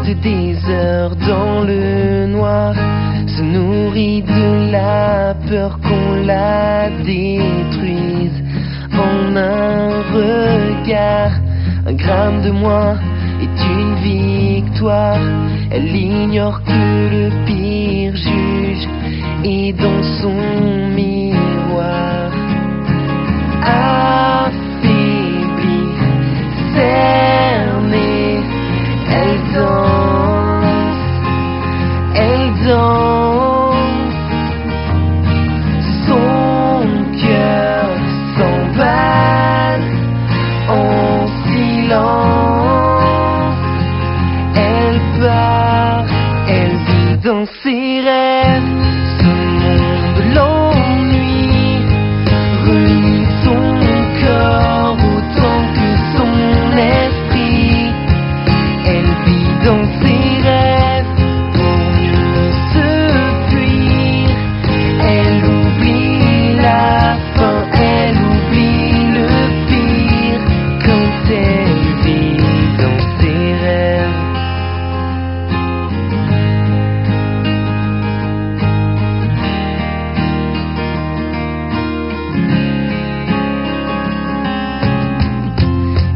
reste des heures dans le noir, se nourrit de la peur qu'on la détruise. En un regard, un gramme de moins est une victoire. Elle ignore que le pire juge et dans son miroir. Affaiblie, cernée, elle danse, elle danse. Son cœur s'emballe en silence. Elle part, elle vit dans ses rêves. Ce monde l'ennuie, renie son corps autant que son esprit. Elle vit dans ses rêves pour mieux se fuir. Elle oublie la fin, elle oublie le pire quand elle vit dans ses rêves.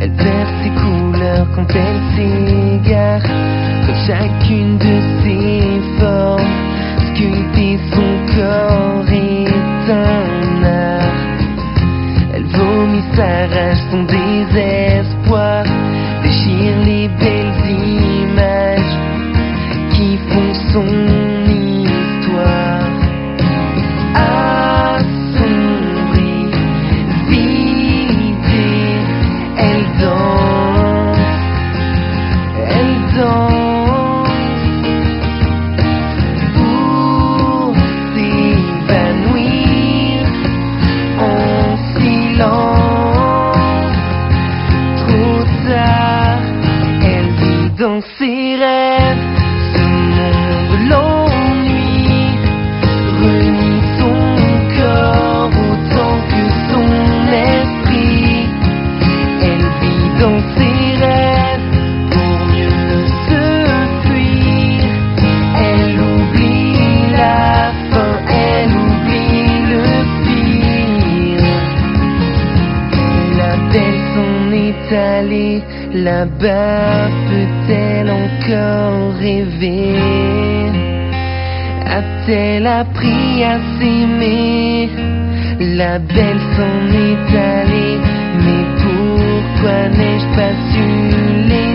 Elle perd ses couleurs quand elle s'égare, comme chacune de ses formes. Sculpter son corps est un art. Elle vomit, s'arrache son désespoir, déchire les belles images qui font son histoire. Assombrie, vidée, elle danse, elle danse pour s'évanouir en silence. Trop tard, elle vit dans ses rêves. Ce monde l'ennuie, renie son corps autant que son esprit. Elle vit dans ses rêves pour mieux se fuir. Elle oublie la fin, elle oublie le pire. La belle s'en est allée, là-bas peut-elle encore rêver? A-t-elle appris à s'aimer? La belle s'en est allée, mais pourquoi n'ai-je pas su l'aimer?